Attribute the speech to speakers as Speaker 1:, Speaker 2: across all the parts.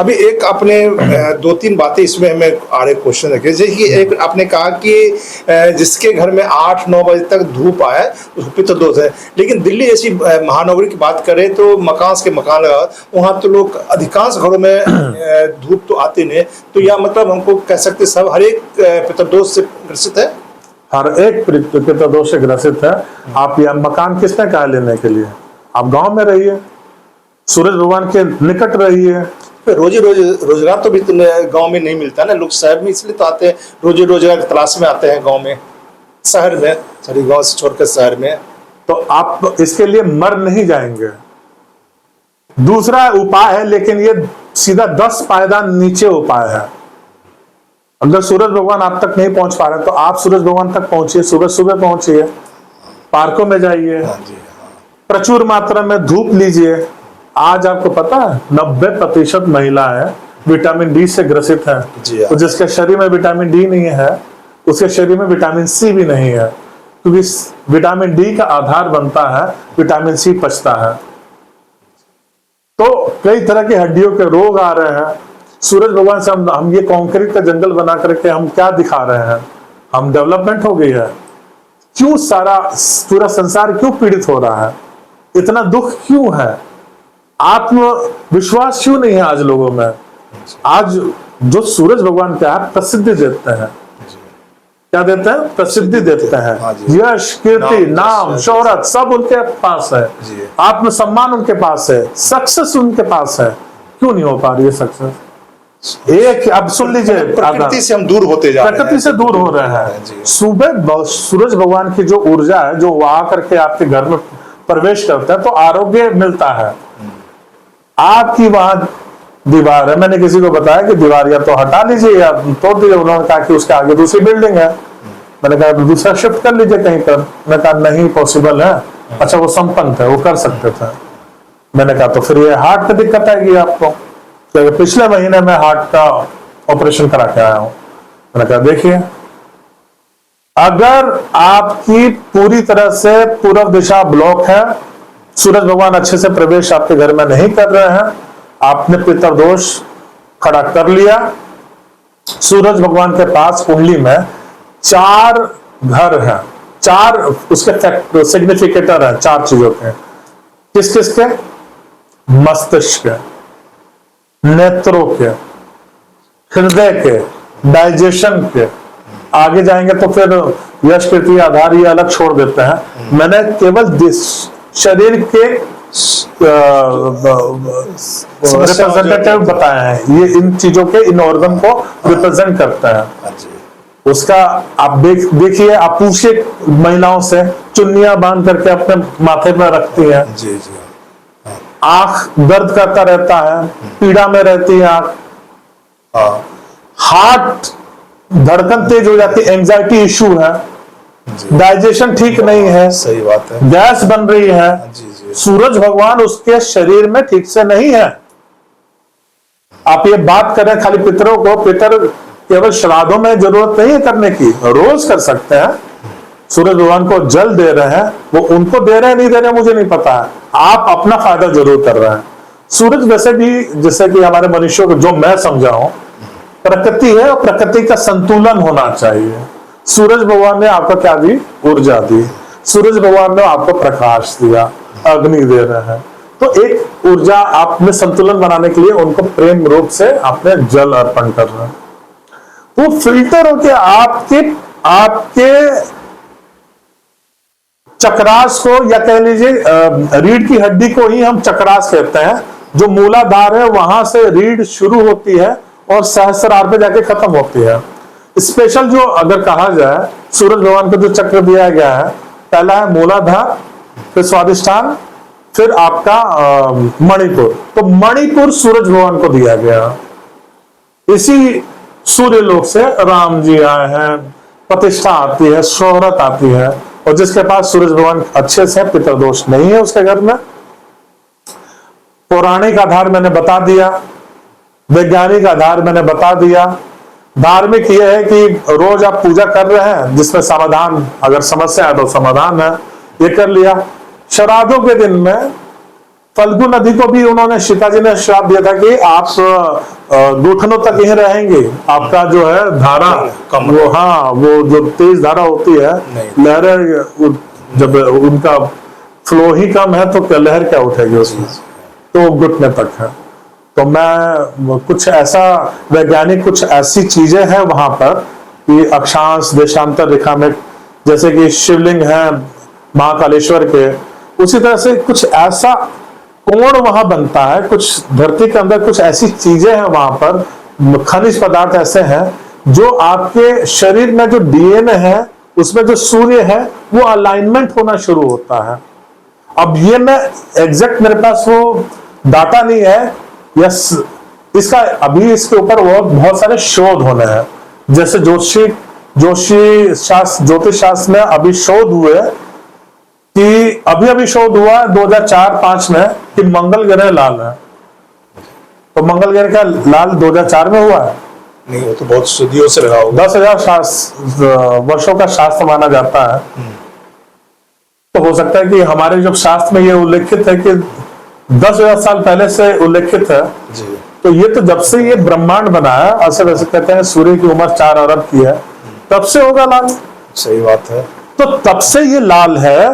Speaker 1: अभी एक अपने दो तीन बातें इसमें हमें आ रहे क्वेश्चन रखे, जैसे कि एक आपने कहा कि जिसके घर में 8-9 बजे तक धूप आए उसको पितृदोष है, लेकिन दिल्ली जैसी महानगरी की बात करें तो मकान के मकान वहाँ तो लोग अधिकांश घरों में धूप तो आती नहीं, तो यह मतलब हमको कह सकते सब हर एक पितृदोष से ग्रसित है।
Speaker 2: हर एक पितृदोष से ग्रसित है। आप यह मकान किसने कहा लेने के लिए? आप गांव में रहिए, सूरज भगवान के निकट रहिए।
Speaker 1: रोजगार तो भी गांव में नहीं मिलता ना, लोग शहर में इसलिए तो आते हैं, रोजगार की तलाश में आते हैं गांव में, शहर में, सॉरी गांव से छोड़कर शहर में।
Speaker 2: तो आप इसके लिए मर नहीं जाएंगे। दूसरा उपाय है, लेकिन ये सीधा 10 पायदान नीचे उपाय है। अगर सूरज भगवान आप तक नहीं पहुंच पा रहे तो आप सूरज भगवान तक पहुंचिए, सुबह सुबह पहुंचिए, पार्कों में जाइए, प्रचुर मात्रा में धूप लीजिए। आज आपको पता है 90% महिलाएं विटामिन डी से ग्रसित है। तो जिसके शरीर में विटामिन डी नहीं है उसके शरीर में विटामिन सी भी नहीं है, क्योंकि विटामिन डी का आधार बनता है विटामिन सी पचता है। तो कई तरह की हड्डियों के रोग आ रहे हैं। सूरज भगवान से हम ये कंक्रीट का जंगल बना करके हम क्या दिखा रहे हैं? हम डेवलपमेंट हो गई है। क्यों पूरा संसार क्यों पीड़ित हो रहा है? इतना दुख क्यों है? आत्मविश्वास क्यों नहीं है आज लोगों में? आज जो सूरज भगवान क्या है, प्रसिद्धि देते हैं। क्या देते हैं? प्रसिद्धि देते हैं। यश, कीर्ति, नाम, शोहरत सब उनके पास है, आत्मसम्मान उनके पास है, सक्सेस उनके पास है। क्यों नहीं हो पा रही है सक्सेस? एक अब सुन लीजिए,
Speaker 1: प्रकृति से हम दूर होते जा रहे हैं,
Speaker 2: प्रकृति से दूर हो रहे हैं। सुबह सूरज भगवान की जो ऊर्जा है, जो वहां करके आपके घर में प्रवेश करता है तो आरोग्य मिलता है। आपकी वहां दीवार है, मैंने किसी को बताया कि दीवार या तो हटा लीजिए या तोड़ दीजिए। उन्होंने कहा कि उसके आगे दूसरी बिल्डिंग है। मैंने कहा दूसरा शिफ्ट कर लीजिए कहीं पर। मैंने कहा नहीं पॉसिबल है। अच्छा, वो संपन्न थे, वो कर सकते थे। मैंने कहा तो फिर ये हार्ट की दिक्कत आएगी आपको। तो पिछले महीने में हार्ट का ऑपरेशन करा के आया हूं। मैंने कहा देखिए, अगर आपकी पूरी तरह से पूर्व दिशा ब्लॉक है, सूरज भगवान अच्छे से प्रवेश आपके घर में नहीं कर रहे हैं, आपने पितृदोष खड़ा कर लिया। सूरज भगवान के पास कुंडली में 4 घर हैं, 4 उसके सिग्निफिकेटर है, 4 चीजों के। किस किस के? मस्तिष्क के, नेत्रों के, हृदय के, डाइजेशन के। आगे जाएंगे तो फिर यश, कीर्ति, आधार ये अलग छोड़ देते हैं। मैंने केवल शरीर के रिप्रेजेंटेटिव बताया है। ये इन चीजों के, इन ऑर्गन को रिप्रेजेंट करता है। उसका आप देखिए, आप पूछिए महिलाओं से, चुन्नियां बांध करके अपने माथे पर रखती हैं। आंख दर्द करता रहता है, पीड़ा में रहती है आंख। हार्ट धड़कन तेज हो जाती है, एंजाइटी इश्यू है, डाइजेशन ठीक नहीं है,
Speaker 1: सही बात है,
Speaker 2: गैस बन रही है। सूरज भगवान उसके शरीर में ठीक से नहीं है। आप ये बात करें खाली पितरों को, पितर केवल श्राद्धों में जरूरत नहीं है करने की, रोज कर सकते हैं। सूरज भगवान को जल दे रहे हैं, वो उनको दे रहे हैं नहीं दे रहे हैं मुझे नहीं पता है, आप अपना फायदा जरूर कर रहे हैं। सूरज वैसे भी जैसे कि हमारे मनुष्यों को जो मैं समझा हूं, प्रकृति है और प्रकृति का संतुलन होना चाहिए। सूरज भगवान ने आपको क्या दी? ऊर्जा दी। सूरज भगवान ने आपको प्रकाश दिया, अग्नि दे रहे हैं। तो एक ऊर्जा आप में संतुलन बनाने के लिए उनको प्रेम रूप से अपने जल अर्पण कर रहे हैं। वो फिल्टर होके आपके चक्रास को, या कह लीजिए रीढ़ की हड्डी को ही हम चक्रास कहते हैं। जो मूलाधार है वहां से रीढ़ शुरू होती है और सहस्रार पे जाके खत्म होती है। स्पेशल जो अगर कहा जाए, सूरज भगवान को जो चक्र दिया गया है, पहला है मूलाधार, फिर स्वादिष्ठान, फिर आपका मणिपुर। तो मणिपुर सूरज भगवान को दिया गया। इसी सूर्य लोक से राम जी आए हैं, प्रतिष्ठा आती है, शोहरत आती है। और जिसके पास सूरज भगवान अच्छे से पितृदोष नहीं है उसके घर में, पौराणिक आधार मैंने बता दिया, वैज्ञानिक आधार मैंने बता दिया, धार्मिक यह है कि रोज आप पूजा कर रहे हैं जिसमें समाधान, अगर समस्या है तो समाधान है, ये कर लिया। श्राद्धों के दिन में फल्गु नदी को भी उन्होंने, सीता जी ने श्राप दिया था कि आप घुटनों तक यहीं रहेंगे, आपका जो है धारा
Speaker 1: कम,
Speaker 2: वो, हाँ, वो जो तेज धारा होती है, लहरें, जब उनका फ्लो ही कम है तो क्या लहर क्या उठेगी उसमें, तो घुटने तक है। तो मैं कुछ ऐसा, वैज्ञानिक कुछ ऐसी चीजें हैं वहां पर कि अक्षांश देशांतर रेखा में, जैसे कि शिवलिंग है महाकालेश्वर के, उसी तरह से कुछ ऐसा कोण वहां बनता है, कुछ धरती के अंदर कुछ ऐसी चीजें हैं वहां पर, खनिज पदार्थ ऐसे हैं जो आपके शरीर में जो डीएनए है उसमें जो सूर्य है वो अलाइनमेंट होना शुरू होता है। अब ये मैं एग्जैक्ट, मेरे पास वो डाटा नहीं है, यस, इसका अभी इसके ऊपर बहुत सारे शोध होने हैं, जैसे ज्योतिष शास्त्र में अभी शोध हुए कि अभी शोध हुआ 2004-5 में कि मंगल ग्रह लाल है। तो मंगल ग्रह का लाल 2004 में हुआ है?
Speaker 1: नहीं, वो तो बहुत सदियों से रहा होगा,
Speaker 2: 10,000 वर्षों का शास्त्र माना जाता है। तो हो सकता है कि हमारे जब शास्त्र में ये उल्लेखित है कि 10,000 साल पहले से उल्लेखित है
Speaker 1: जी।
Speaker 2: तो ये तो जब से ये ब्रह्मांड बना है, ऐसे वैसे कहते हैं सूर्य की उम्र 4 अरब की है, तब से होगा लाल।
Speaker 1: सही बात है।
Speaker 2: तो तब से ये लाल है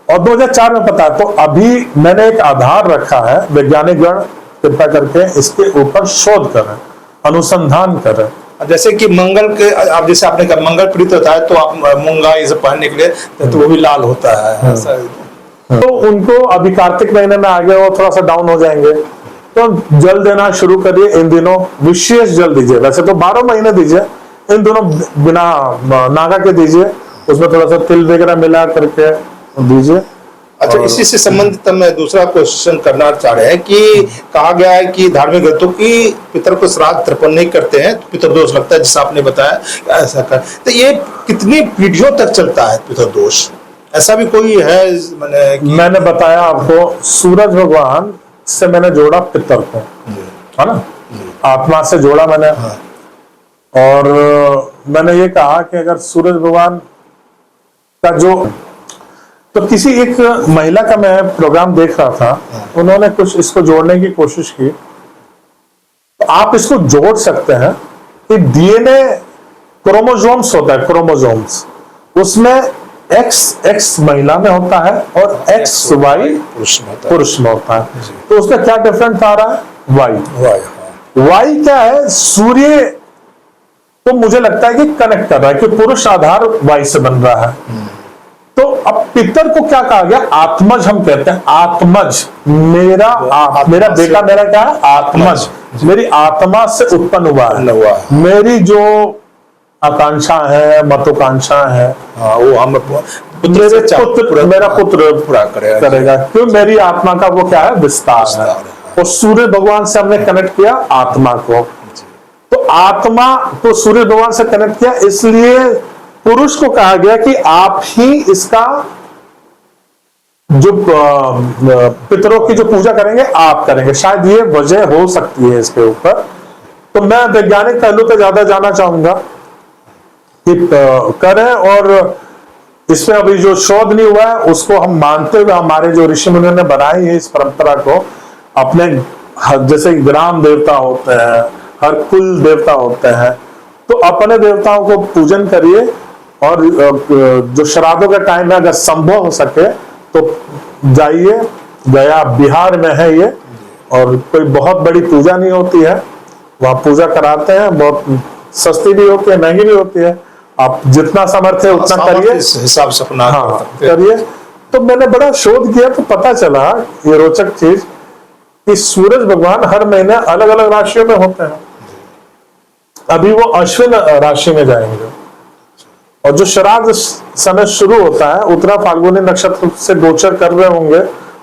Speaker 2: और 2004 में पता है। तो अभी मैंने एक आधार रखा है, वैज्ञानिक गण कृपा करके इसके ऊपर शोध करें, अनुसंधान करें।
Speaker 1: जैसे कि मंगल के, आप जैसे आपने कहा मंगल प्रीत होता है तो आप मूंगा ये सब पहनने के लिए तो वो भी लाल होता है, ऐसा।
Speaker 2: तो उनको अभी कार्तिक महीने में आ गए, वो थोड़ा सा डाउन हो जाएंगे, तो जल देना शुरू करिए इन दिनों, विशेष जल दीजिए। वैसे तो 12 महीने दीजिए, इन दोनों बिना नागा के दीजिए, उसमें थोड़ा सा तिल वगैरह मिला करके दीजिए।
Speaker 1: अच्छा, इसी से संबंधित मैं दूसरा क्वेश्चन करना चाह रहे हैं कि कहा गया है कि धार्मिक ग्रंथों की पितर को श्राद्ध तर्पण नहीं करते हैं तो पितरदोष लगता है, जैसा आपने बताया ऐसा कर, तो ये कितनी पीढ़ियों तक चलता है पितरदोष? ऐसा भी कोई है?
Speaker 2: मैंने बताया आपको, सूरज भगवान से मैंने जोड़ा पितर को, है ना, आत्मा से जोड़ा मैंने।
Speaker 1: हाँ।
Speaker 2: और मैंने ये कहा कि अगर सूरज भगवान का जो, तो किसी एक महिला का मैं प्रोग्राम देख रहा था, उन्होंने कुछ इसको जोड़ने की कोशिश की। तो आप इसको जोड़ सकते हैं कि डीएनए क्रोमोसोम्स होता है, क्रोमोसोम्स, उसमें एक्स महिला में होता है और XY पुरुष में होता है। तो उसका क्या डिफरेंस आ रहा है? वाई क्या है? सूर्य तो मुझे लगता है कि कनेक्ट कर रहा है कि पुरुष आधार वाई से बन रहा है। तो अब पितर को क्या कहा गया? आत्मज हम कहते हैं, आत्मज, मेरा बेटा, मेरा क्या है? आत्मज, मेरी आत्मा से उत्पन्न हुआ है, मेरी जो आकांक्षा है, महत्वाकांक्षा है,
Speaker 1: वो हम
Speaker 2: मेरा पुत्र पूरा करेगा, क्यों? मेरी आत्मा का वो क्या है? विस्तार है। और सूर्य भगवान से हमने कनेक्ट किया आत्मा को, तो आत्मा को सूर्य भगवान से कनेक्ट किया, इसलिए पुरुष को कहा गया कि आप ही इसका जो पितरों की जो पूजा करेंगे आप करेंगे। शायद ये वजह हो सकती है इसके ऊपर। तो मैं वैज्ञानिक पहलू पे ज्यादा जाना चाहूंगा कि करें, और इसमें अभी जो शोध नहीं हुआ है उसको हम मानते हुए, हमारे जो ऋषि मुनियों ने बनाई है इस परंपरा को, अपने जैसे ग्राम देवता होते हैं, हर कुल देवता होते हैं, तो अपने देवताओं को पूजन करिए। और जो श्राद्धों का टाइम है, अगर संभव हो सके तो जाइए, गया बिहार में है ये, और कोई बहुत बड़ी पूजा नहीं होती है, वहां पूजा कराते हैं, बहुत सस्ती भी होती है, महंगी भी होती है, आप जितना सामर्थ्य है उतना करिए,
Speaker 1: हिसाब से अपना
Speaker 2: करिए। तो मैंने बड़ा शोध किया तो पता चला ये रोचक चीज कि सूरज भगवान हर महीने अलग अलग राशियों में होते हैं। अभी वो अश्विन राशि में जाएंगे, और जो श्राद्ध समय शुरू होता है उत्तरा फाल्गुनी नक्षत्र से गोचर कर रहे होंगे,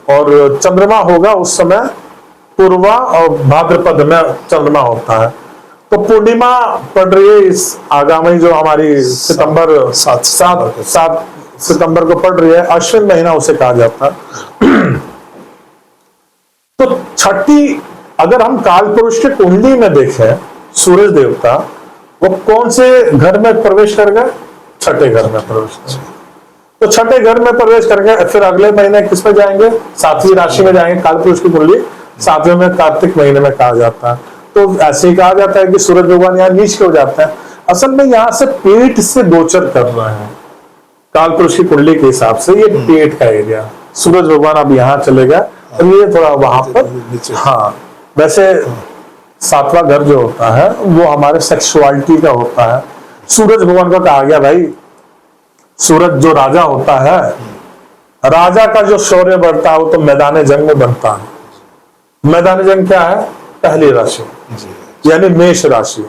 Speaker 2: और चंद्रमा होगा उस समय पूर्वा और भाद्रपद में चंद्रमा होता है। तो पूर्णिमा पड़ रही है इस आगामी जो हमारी सितंबर 7 सितंबर को पड़ रही है, अश्विन महीना उसे कहा जाता है। तो छठी, अगर हम काल पुरुष के कुंडली में देखें, सूरज देवता वो कौन से घर में प्रवेश कर गए? छठे घर में प्रवेश कर गए। तो छठे घर में प्रवेश करके फिर अगले महीने किस में जाएंगे, 7वीं राशि में जाएंगे। कालपुरुष की कुंडली 7वें में कार्तिक महीने में कहा जाता है। तो ऐसे ही कहा जाता है कि सूरज भगवान यहाँ नीच के हो जाते हैं। असल में यहाँ से पेट से गोचर कर रहे हैं कालपुरुष की कुंडली के हिसाब से, ये पेट का एरिया। सूरज भगवान अब यहाँ चले गए और ये थोड़ा वहां पर, हाँ वैसे 7वां घर जो होता है वो हमारे सेक्सुअलिटी का होता है। सूरज भगवान का कहा गया भाई, सूरज जो राजा होता है, राजा का जो शौर्य बढ़ता है वो तो मैदान जंग में बनता है। मैदान जंग क्या है, पहली राशि यानी मेष राशि।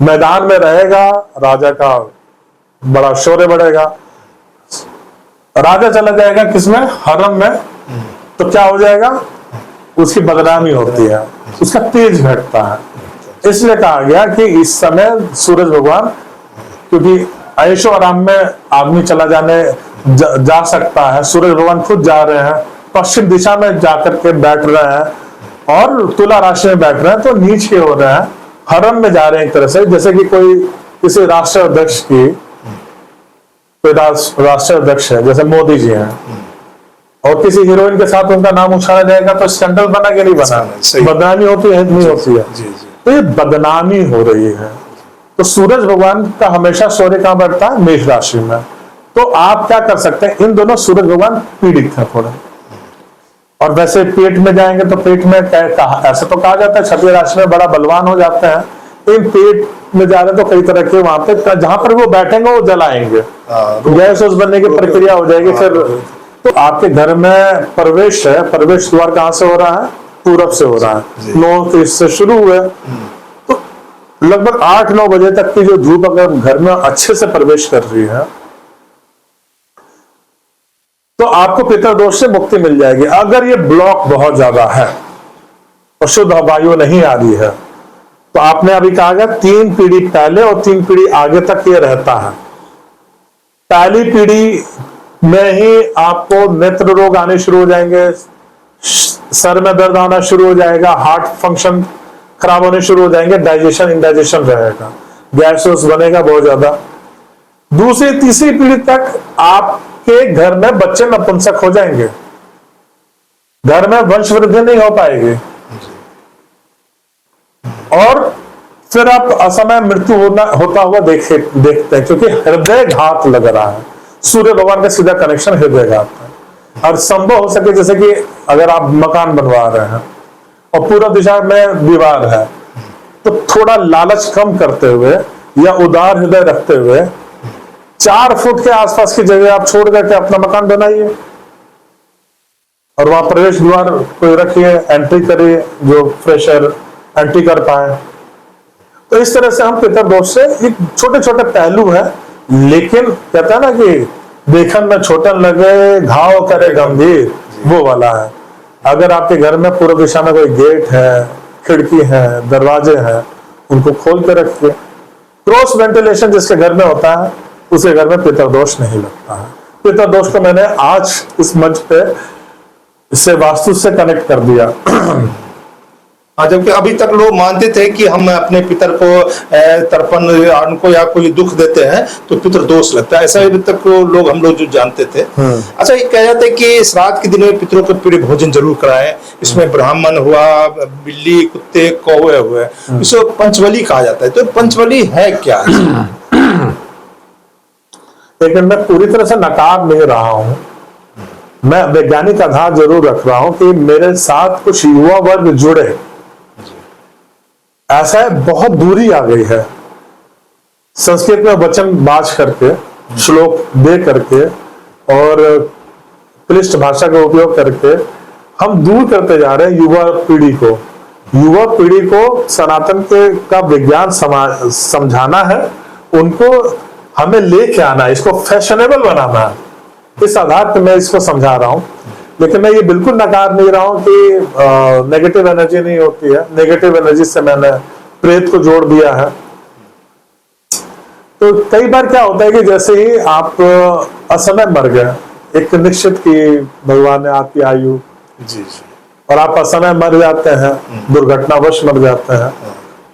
Speaker 2: मैदान में रहेगा, राजा का बड़ा शौर्य बढ़ेगा। राजा चला जाएगा किसमें, हरम में, तो क्या हो जाएगा, उसकी बदनामी होती है, उसका तेज घटता है। इसलिए कहा गया कि इस समय सूरज भगवान, क्योंकि ऐशो आराम में आदमी चला जा सकता है, सूरज भगवान खुद जा रहे हैं, पश्चिम दिशा में जाकर के बैठ रहे हैं और तुला राशि में बैठ रहे हैं, तो नीच के हो रहे हैं, हरम में जा रहे हैं एक तरह से। जैसे कि कोई किसी राष्ट्राध्यक्ष की, कोई राष्ट्राध्यक्ष है जैसे मोदी जी हैं, और किसी हीरोइन के साथ उनका नाम उछाला जाएगा तो स्कैंडल बना कि नहीं बना, बदनामी होती है नहीं होती है, तो ये बदनामी हो रही है। तो सूरज भगवान का हमेशा शौर्य कहां बढ़ता है, मेष राशि में। तो आप क्या कर सकते हैं, इन दोनों सूरज भगवान पीड़ित है थोड़े, और वैसे पेट में जाएंगे तो पेट में ऐसा तो कहा जाता है 6वीं राशि में बड़ा बलवान हो जाते हैं, इन पेट में जा रहे तो कई तरह के वहां पे जहां पर वो बैठेंगे वो जलाएंगे, गैस बनने की प्रक्रिया हो जाएगी। फिर तो आपके घर में प्रवेश है, प्रवेश द्वार कहां से हो रहा है, पूरब से हो रहा है, 9 से शुरू हुए, तो लगभग 8-9 बजे तक की जो धूप अगर घर में अच्छे से प्रवेश कर रही है तो आपको पितरदोष से मुक्ति मिल जाएगी। अगर ये ब्लॉक बहुत ज्यादा है और शुद्ध वायु नहीं आ रही है तो आपने अभी कहा गया 3 पीढ़ी पहले और 3 पीढ़ी आगे तक ये रहता है। पहली पीढ़ी में ही आपको नेत्र रोग आने शुरू हो जाएंगे, सर में दर्द आना शुरू हो जाएगा, हार्ट फंक्शन खराब होने शुरू हो जाएंगे, डाइजेशन इंडाइजेशन रहेगा, गैस बनेगा बहुत ज्यादा। दूसरी तीसरी पीढ़ी तक आपके घर में बच्चे नपुंसक हो जाएंगे, घर में वंश वृद्धि नहीं हो पाएगी, और फिर आप असमय मृत्यु होता हुआ देखते हैं, क्योंकि हृदय घात लग रहा है। सूर्य भगवान का सीधा कनेक्शन हृदय घात है। और संभव हो सके जैसे कि अगर आप मकान बनवा रहे हैं और पूर्व दिशा में दीवार है, तो थोड़ा लालच कम करते हुए या उदार हृदय रखते हुए 4 फुट के आसपास की जगह आप छोड़ करके अपना मकान बनाइए और वहां प्रवेश द्वार कोई रखिए, एंट्री करिए, जो फ्रेशर एंट्री कर पाए। तो इस तरह से हम पितरदोष से एक छोटे छोटे पहलू है, लेकिन कहता है ना कि देखन में छोटन लगे घाव करे गंभीर, वो वाला है। अगर आपके घर में पूर्व दिशा में कोई गेट है, खिड़की है, दरवाजे हैं, उनको खोल के रखिए। क्रॉस वेंटिलेशन जिसके घर में होता है उसके घर में पितरदोष नहीं लगता है। पितरदोष को मैंने आज इस मंच पे इससे वास्तु से कनेक्ट कर दिया।
Speaker 1: हाँ, जबकि अभी तक लोग मानते थे कि हम अपने पितर को तर्पण उनको या कोई दुख देते हैं तो पितर दोष लगता है, ऐसा अभी तक लोग हम लोग जो जानते थे। अच्छा, ये कहा जाता है कि श्राद्ध के दिन में पितरों को पीड़े भोजन जरूर कराएं, इसमें ब्राह्मण हुआ, बिल्ली, कुत्ते, कौवे हुए, इसको पंचबली कहा जाता है। तो पंचबली है क्या?
Speaker 2: लेकिन मैं पूरी तरह से नकार नहीं रहा हूं, मैं वैज्ञानिक आधार जरूर रख रहा हूं कि मेरे साथ कुछ युवा वर्ग जुड़े। ऐसा है, बहुत दूरी आ गई है, संस्कृत में वचन बाज करके, श्लोक दे करके और क्लिष्ट भाषा का उपयोग करके हम दूर करते जा रहे हैं युवा पीढ़ी को। युवा पीढ़ी को सनातन का विज्ञान समझाना है, उनको हमें लेके आना है, इसको फैशनेबल बनाना है। इस आधार पर मैं इसको समझा रहा हूं, लेकिन मैं ये बिल्कुल नकार नहीं रहा हूं कि नेगेटिव एनर्जी नहीं होती है। नेगेटिव एनर्जी से मैंने प्रेत को जोड़ दिया है। तो कई बार क्या होता है कि जैसे ही आप असमय मर गए, एक निश्चित की भगवान ने आपकी आयु जी और आप असमय मर जाते हैं, दुर्घटनावश मर जाते हैं,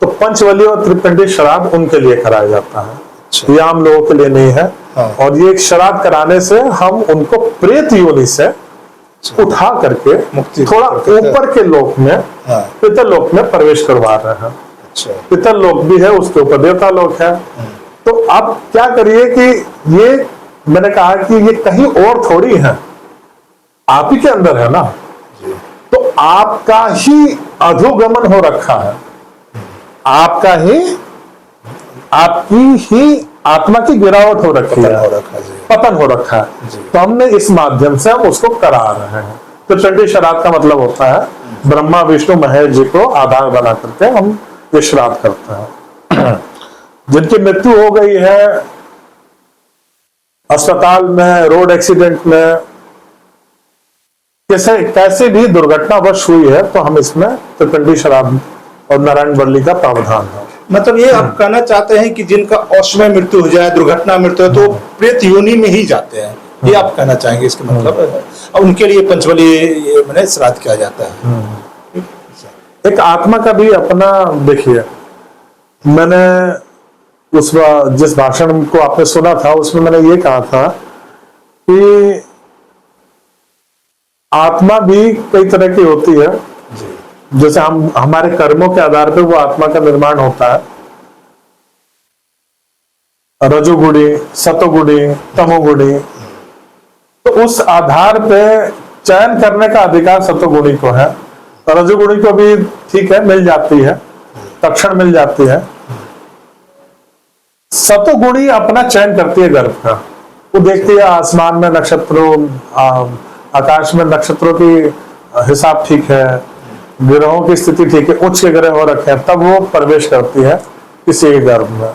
Speaker 2: तो पंचवली और त्रिपिंडी श्राद्ध उनके लिए कराया जाता है, ये आम लोगों के लिए नहीं है।
Speaker 1: हाँ।
Speaker 2: और ये एक श्राद्ध कराने से हम उनको प्रेत योनि से उठा करके
Speaker 1: मुक्ति
Speaker 2: थोड़ा
Speaker 1: करते हैं।
Speaker 2: ऊपर के लोक में,
Speaker 1: हाँ।
Speaker 2: पितर लोक में प्रवेश करवा रहे हैं।
Speaker 1: अच्छा।
Speaker 2: पितर लोक भी है, उसके ऊपर देवता लोक है। तो अब क्या करिए कि ये मैंने कहा कि ये कहीं और थोड़ी है, आप ही के अंदर है ना।
Speaker 1: जी।
Speaker 2: तो आपका ही अधोगमन हो रखा है, आपका ही, आपकी ही आत्मा की गिरावट हो रखी
Speaker 1: पतन
Speaker 2: है,
Speaker 1: हो रखा जी।
Speaker 2: पतन हो रखा है।
Speaker 1: जी।
Speaker 2: तो हमने इस माध्यम से हम उसको करा रहे हैं। तो चंडी श्राद्ध का मतलब होता है ब्रह्मा विष्णु महेश जी को आधार बना करके हम ये श्राद्ध करते हैं। जिनकी मृत्यु हो गई है अस्पताल में, रोड एक्सीडेंट में, कैसे कैसे भी दुर्घटनावश हुई है, तो हम इसमें त्रिपिंडी श्राद्ध और नारायण बल्ली का प्रावधान है।
Speaker 1: मतलब ये आप कहना चाहते हैं कि जिनका असमय मृत्यु हो जाए, दुर्घटना मृत्यु हो, तो प्रेत योनि में ही जाते हैं, ये आप कहना चाहेंगे इसका मतलब है? और उनके लिए पंचबली ये मैंने श्राद्ध किया जाता है।
Speaker 2: एक आत्मा का भी अपना, देखिए मैंने जिस भाषण को आपने सुना था उसमें मैंने ये कहा था कि आत्मा भी कई तरह की होती है।
Speaker 1: जी।
Speaker 2: जैसे हम हमारे कर्मों के आधार पर वो आत्मा का निर्माण होता है, रजोगुणी, सतोगुणी, तमोगुणी। तो उस आधार पे चयन करने का अधिकार सतोगुणी को है, रजोगुणी को भी ठीक है मिल जाती है, तक्षण मिल जाती है। सतोगुणी अपना चयन करती है गर्भ का, वो देखती है आसमान में नक्षत्रों, आकाश में नक्षत्रों की हिसाब ठीक है, ग्रहों की स्थिति ठीक है, उच्च ग्रह हो रखे हैं, तब वो प्रवेश करती है किसी के गर्भ में।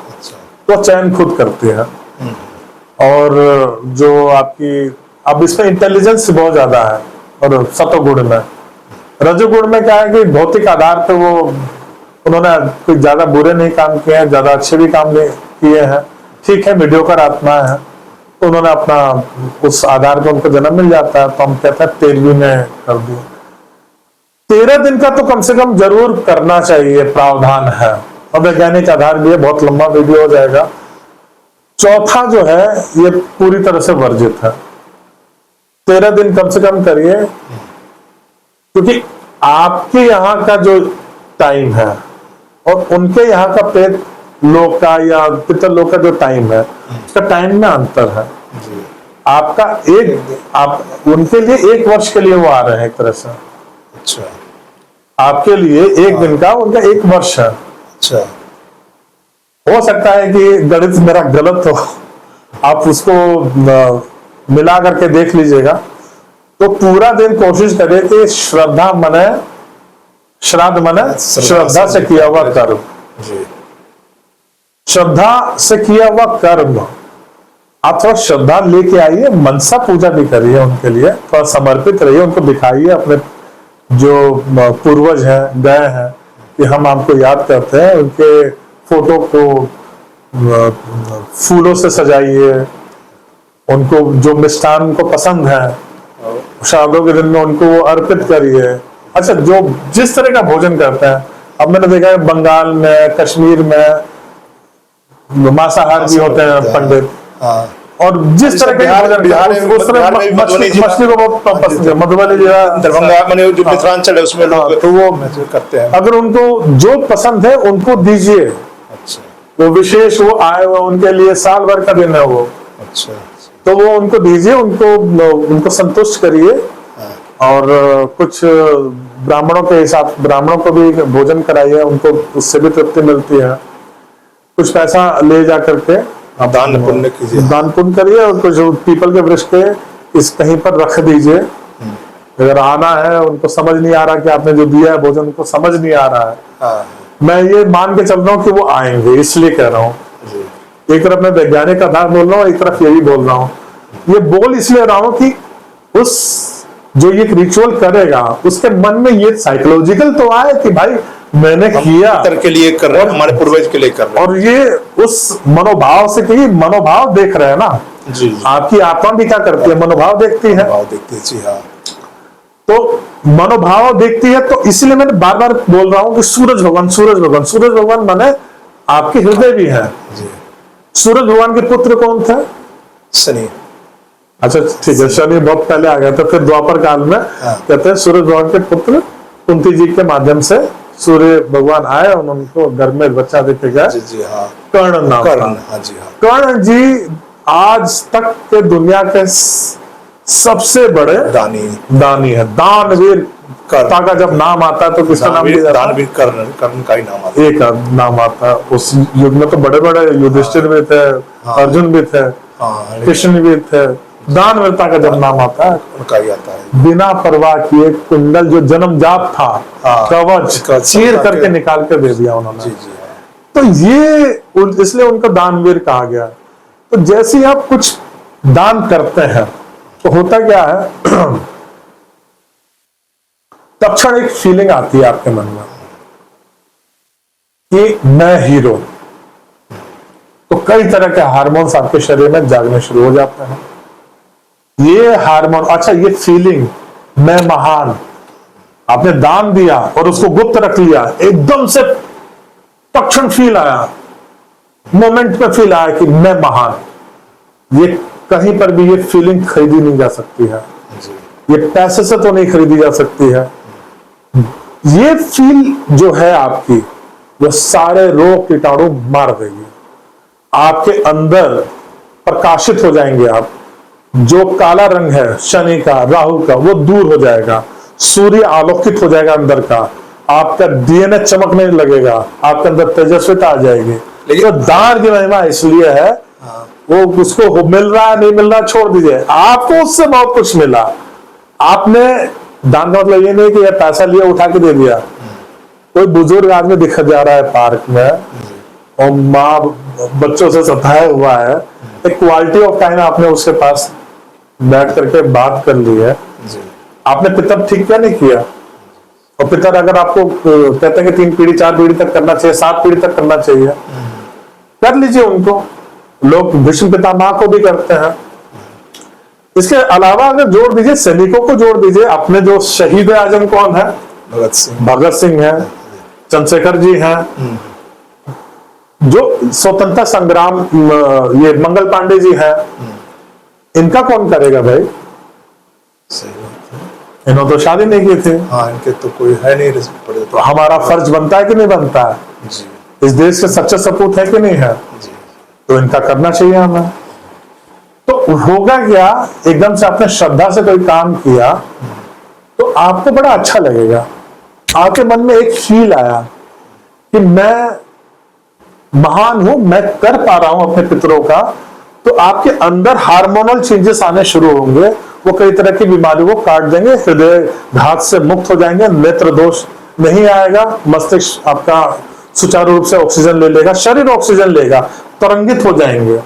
Speaker 2: तो चयन खुद करती है। और जो आपकी, अब इसमें इंटेलिजेंस बहुत ज्यादा है और सतोगुण में। रजोगुण में क्या है कि भौतिक आधार पे वो उन्होंने कोई ज्यादा बुरे नहीं काम किए हैं, ज्यादा अच्छे भी काम नहीं किए हैं, ठीक है मीडियोकर आत्मा है, तो उन्होंने अपना उस आधार पर उनको जन्म मिल जाता है। तो हम कहते हैं 13वीं में कर दिया। 13 दिन का तो कम से कम जरूर करना चाहिए, प्रावधान है, और वैज्ञानिक आधार भी है, बहुत लंबा वीडियो हो जाएगा। चौथा जो है ये पूरी तरह से वर्जित है, 13 दिन कम से कम करिए, क्योंकि आपके यहाँ का जो टाइम है और उनके यहाँ का प्रेत लोक का या पितर लोक का जो टाइम है, उसका टाइम में अंतर है।
Speaker 1: जी।
Speaker 2: आपका आप उनके लिए 1 वर्ष के लिए वो आ रहे हैं एक तरह से,
Speaker 1: अच्छा।
Speaker 2: आपके लिए 1 दिन का उनका 1 वर्ष है।
Speaker 1: अच्छा।
Speaker 2: हो सकता है कि गणित मेरा गलत हो, आप उसको मिला करके देख लीजिएगा। तो पूरा दिन कोशिश करें कि श्रद्धा मने, श्राद्ध मने श्रद्धा से किया हुआ कर्म,
Speaker 1: जी।
Speaker 2: श्रद्धा से किया हुआ कर्म। आप थोड़ा श्रद्धा लेके आइए, मनसा पूजा भी करिए, उनके लिए थोड़ा समर्पित रहिए, उनको दिखाइए अपने जो पूर्वज हैं, गए हैं, कि हम आपको याद करते हैं। उनके फोटो को फूलों से सजाइए, उनको जो मिष्ठान उनको पसंद है श्राद्धों के दिन में उनको वो अर्पित करिए। अच्छा, जो जिस तरह का भोजन करते हैं, अब मैंने देखा है बंगाल में, कश्मीर में मांसाहार भी होते हैं पंडित,
Speaker 1: हाँ।
Speaker 2: और जिस तरह के
Speaker 1: बिहार में
Speaker 2: उस तरह मछली को बहुत पसंद है, मधुबनी जिला,
Speaker 1: दरभंगा में जो मिथिलांचल है उसमें लोग
Speaker 2: तो वो
Speaker 1: करते हैं।
Speaker 2: अगर उनको जो पसंद है उनको दीजिए।
Speaker 1: अच्छा।
Speaker 2: वो विशेष वो आए हुए उनके लिए साल भर का दिन है वो,
Speaker 1: अच्छा।
Speaker 2: तो वो उनको दीजिए, उनको संतुष्ट करिए। और कुछ ब्राह्मणों के हिसाब, ब्राह्मणों को भी भोजन कराइए, उनको उससे भी तृप्ति मिलती है। कुछ पैसा ले जा करके
Speaker 1: आप दान पुण्य कीजिए,
Speaker 2: दान पुण्य करिए, और कुछ पीपल के वृक्ष के इस कहीं पर रख दीजिए। अगर आना है, उनको समझ नहीं आ रहा कि आपने जो दिया है भोजन उनको समझ नहीं आ रहा है,
Speaker 1: हाँ।
Speaker 2: मैं ये मान के चल रहा हूँ कि वो आएंगे, इसलिए कह रहा हूँ। एक तरफ मैं वैज्ञानिक आधार बोल रहा हूँ, एक तरफ ये भी बोल रहा हूँ। ये बोल इसलिए रहा हूँ कि उस जो ये रिचुअल करेगा उसके मन में ये साइकोलॉजिकल तो आए कि भाई मैंने किया,
Speaker 1: के लिए कर रहे हैं, हमारे पूर्वज के लिए कर रहे हैं, और
Speaker 2: ये उस मनोभाव से, कि मनोभाव देख रहे हैं ना।
Speaker 1: जी।
Speaker 2: आपकी आत्मा भी क्या करती है, मनोभाव देखती है।
Speaker 1: भाव देखते हैं, जी हाँ।
Speaker 2: तो मनोभाव देखती है, तो इसलिए मैंने बार बार बोल रहा हूं कि सूरज भगवान, सूरज भगवान, सूरज भगवान माने आपके हृदय भी है।
Speaker 1: जी।
Speaker 2: सूरज भगवान के पुत्र कौन थे?
Speaker 1: शनि।
Speaker 2: अच्छा ठीक है, शनि बहुत पहले आ गया था। फिर द्वापर काल में कहते हैं सूरज भगवान के पुत्र कुंती जी के माध्यम से सूर्य भगवान आए और उनको घर में बच्चा देखे गया।
Speaker 1: जी जी हाँ,
Speaker 2: कर्ण नाम
Speaker 1: कर्ण,
Speaker 2: था।
Speaker 1: हाँ जी हाँ।
Speaker 2: कर्ण जी आज तक के दुनिया के सबसे बड़े दानी है, दानवीर।
Speaker 1: कर्ण
Speaker 2: का जब नाम आता है तो किसका नाम लिया जाता है?
Speaker 1: दानवीर कर्ण, कर्ण का ही नाम आता
Speaker 2: एक नाम आता है। उस युग में तो बड़े बड़े युधिष्ठिर भी थे, अर्जुन भी थे,
Speaker 1: है।
Speaker 2: कृष्ण भी थे। दानवीरता का जब नाम आता है
Speaker 1: उनका ही आता है।
Speaker 2: बिना परवाह किए कुंडल जो जन्मजात था, कवच चीर करके निकाल के दे दिया उन्होंने।
Speaker 1: जी जी हाँ।
Speaker 2: तो ये इसलिए उनको दानवीर कहा गया। तो जैसे ही आप कुछ दान करते हैं तो होता क्या है, तत्क्षण एक फीलिंग आती है आपके मन में कि मैं हीरो। तो कई तरह के हार्मोन्स आपके शरीर में जागने शुरू हो जाते हैं। ये हार्मोन, अच्छा ये फीलिंग मैं महान, आपने दान दिया और उसको गुप्त रख लिया, एकदम से तत्क्षण फील आया, मोमेंट में फील आया कि मैं महान। ये कहीं पर भी ये फीलिंग खरीदी नहीं जा सकती है, ये पैसे से तो नहीं खरीदी जा सकती है। ये फील जो है आपकी, वो सारे रोग कीटाणु मार देगी। आपके अंदर प्रकाशित हो जाएंगे आप। जो काला रंग है शनि का, राहु का, वो दूर हो जाएगा। सूर्य आलोकित हो जाएगा अंदर का। आपका डीएनए चमकने लगेगा, आपके अंदर तेजस्विता आ जाएगी। लेकिन तो दान की महिमा इसलिए है, वो उसको मिल रहा है नहीं मिल रहा छोड़ दीजिए, आपको उससे बहुत कुछ मिला। आपने दान का मतलब ये नहीं कि यार पैसा लिया उठा के दे दिया। कोई बुजुर्ग आदमी दिखा जा रहा है पार्क में और माँ बच्चों से सताया हुआ है, एक क्वालिटी ऑफ टाइम आपने उसके पास बैठ करके बात कर ली है। आपने पितर ठीक क्या नहीं किया। और पितर अगर आपको कहते हैं कि 3 पीढ़ी 4 पीढ़ी तक करना चाहिए, 7 पीढ़ी तक करना चाहिए, कर लीजिए उनको। लोग भीष्म पितामह को भी करते हैं। इसके अलावा अगर जोड़ दीजिए, सैनिकों को जोड़ दीजिए। अपने जो शहीद आजम कौन है? भगत सिंह है, चंद्रशेखर जी हैं, जो स्वतंत्रता संग्राम, ये मंगल पांडे जी हैं। इनका कौन करेगा भाई? इन्होंने तो शादी नहीं की थी।
Speaker 1: हाँ, इनके तो कोई है नहीं।
Speaker 2: तो हमारा फर्ज बनता है कि नहीं बनता है? इस देश के सच्चे सपूत है कि नहीं है? तो इनका करना चाहिए हमें। तो होगा क्या, एकदम से आपने श्रद्धा से कोई काम किया तो आपको बड़ा अच्छा लगेगा। आपके मन में एक फील आया कि मैं महान हूं, मैं कर पा रहा हूं अपने पितरों का। तो आपके अंदर हार्मोनल चेंजेस आने शुरू होंगे। वो कई तरह की बीमारियों को काट देंगे, हृदय घात से मुक्त हो जाएंगे, नेत्र दोष नहीं आएगा, मस्तिष्क आपका सुचारू रूप से ऑक्सीजन ले लेगा, शरीर ऑक्सीजन लेगा, तरंगित हो जाएंगे।